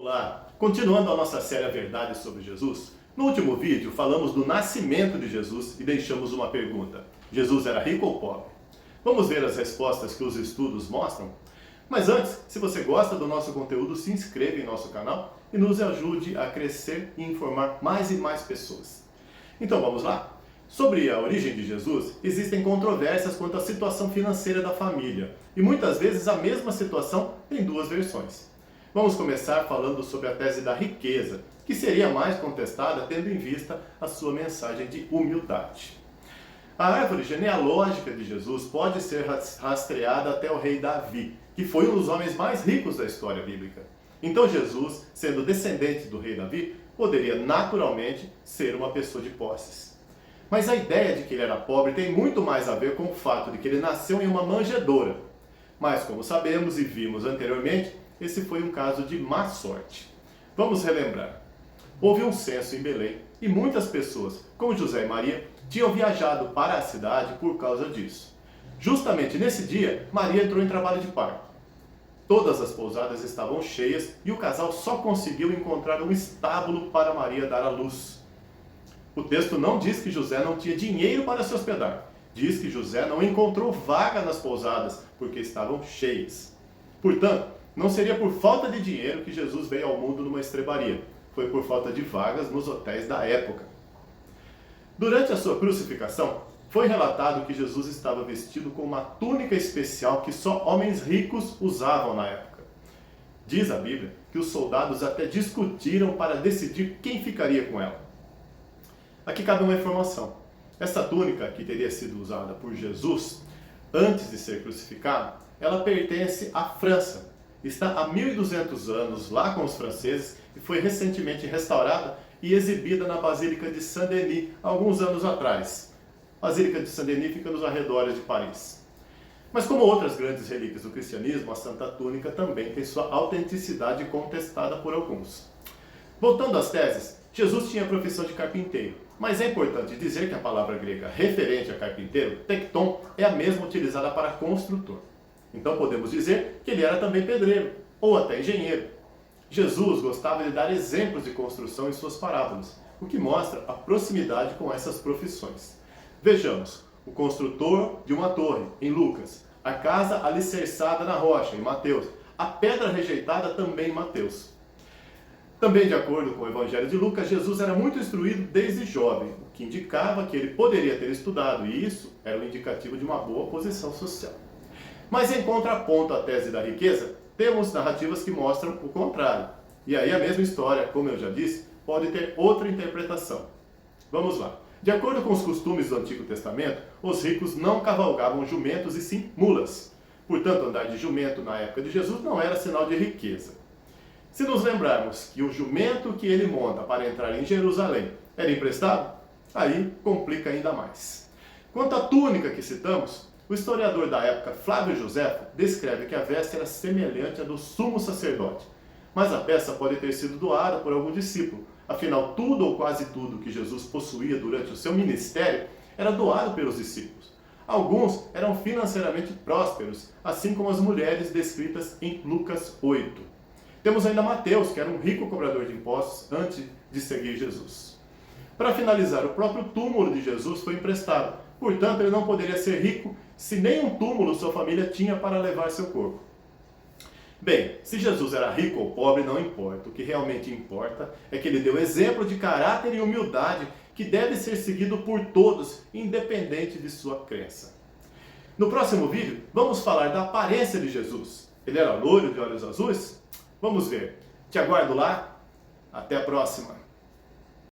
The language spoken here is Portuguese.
Olá! Continuando a nossa série A Verdade sobre Jesus, no último vídeo falamos do nascimento de Jesus e deixamos uma pergunta: Jesus era rico ou pobre? Vamos ver as respostas que os estudos mostram? Mas antes, se você gosta do nosso conteúdo, se inscreva em nosso canal e nos ajude a crescer e informar mais e mais pessoas. Então vamos lá? Sobre a origem de Jesus, existem controvérsias quanto à situação financeira da família, e muitas vezes a mesma situação tem duas versões. Vamos começar falando sobre a tese da riqueza, que seria mais contestada tendo em vista a sua mensagem de humildade. A árvore genealógica de Jesus pode ser rastreada até o rei Davi, que foi um dos homens mais ricos da história bíblica. Então Jesus, sendo descendente do rei Davi, poderia naturalmente ser uma pessoa de posses. Mas a ideia de que ele era pobre tem muito mais a ver com o fato de que ele nasceu em uma manjedoura. Mas como sabemos e vimos anteriormente, esse foi um caso de má sorte. Vamos relembrar. Houve um censo em Belém e muitas pessoas, como José e Maria, tinham viajado para a cidade por causa disso. Justamente nesse dia, Maria entrou em trabalho de parto. Todas as pousadas estavam cheias e o casal só conseguiu encontrar um estábulo para Maria dar à luz. O texto não diz que José não tinha dinheiro para se hospedar. Diz que José não encontrou vaga nas pousadas porque estavam cheias. Portanto, não seria por falta de dinheiro que Jesus veio ao mundo numa estrebaria. Foi por falta de vagas nos hotéis da época. Durante a sua crucificação, foi relatado que Jesus estava vestido com uma túnica especial que só homens ricos usavam na época. Diz a Bíblia que os soldados até discutiram para decidir quem ficaria com ela. Aqui cabe uma informação. Essa túnica que teria sido usada por Jesus antes de ser crucificado, ela pertence à França. Está há 1200 anos lá com os franceses e foi recentemente restaurada e exibida na Basílica de Saint-Denis, alguns anos atrás. A Basílica de Saint-Denis fica nos arredores de Paris. Mas como outras grandes relíquias do cristianismo, a Santa Túnica também tem sua autenticidade contestada por alguns. Voltando às teses, Jesus tinha a profissão de carpinteiro, mas é importante dizer que a palavra grega referente a carpinteiro, tekton, é a mesma utilizada para construtor. Então podemos dizer que ele era também pedreiro, ou até engenheiro. Jesus gostava de dar exemplos de construção em suas parábolas, o que mostra a proximidade com essas profissões. Vejamos, o construtor de uma torre, em Lucas, a casa alicerçada na rocha, em Mateus, a pedra rejeitada também em Mateus. Também de acordo com o Evangelho de Lucas, Jesus era muito instruído desde jovem, o que indicava que ele poderia ter estudado, e isso era um indicativo de uma boa posição social. Mas em contraponto à tese da riqueza, temos narrativas que mostram o contrário. E aí a mesma história, como eu já disse, pode ter outra interpretação. Vamos lá. De acordo com os costumes do Antigo Testamento, os ricos não cavalgavam jumentos e sim mulas. Portanto, andar de jumento na época de Jesus não era sinal de riqueza. Se nos lembrarmos que o jumento que ele monta para entrar em Jerusalém era emprestado, aí complica ainda mais. Quanto à túnica que citamos, o historiador da época, Flávio Josefo, descreve que a veste era semelhante à do sumo sacerdote. Mas a peça pode ter sido doada por algum discípulo. Afinal, tudo ou quase tudo que Jesus possuía durante o seu ministério era doado pelos discípulos. Alguns eram financeiramente prósperos, assim como as mulheres descritas em Lucas 8. Temos ainda Mateus, que era um rico cobrador de impostos antes de seguir Jesus. Para finalizar, o próprio túmulo de Jesus foi emprestado. Portanto, ele não poderia ser rico se nem um túmulo sua família tinha para levar seu corpo. Bem, se Jesus era rico ou pobre, não importa. O que realmente importa é que ele deu exemplo de caráter e humildade que deve ser seguido por todos, independente de sua crença. No próximo vídeo, vamos falar da aparência de Jesus. Ele era loiro de olhos azuis? Vamos ver. Te aguardo lá. Até a próxima.